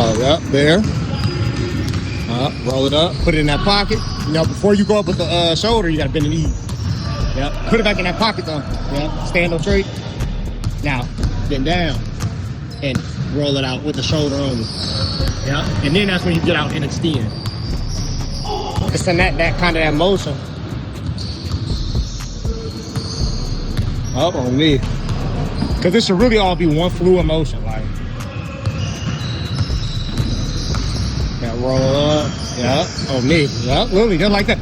Oh, yeah, there. Roll it up, put it in that pocket. You know, before you go up with the shoulder, you gotta bend the knee. Yep. Put it back in that pocket though. Yep. Stand up straight. Now, bend down and roll it out with the shoulder only. Yeah. And then that's when you get out and extend. It's in that kind of that motion. Up on me. Cause this should really all be one fluid motion, like. Yeah, roll up. Yeah, on me. Yeah, literally just like that.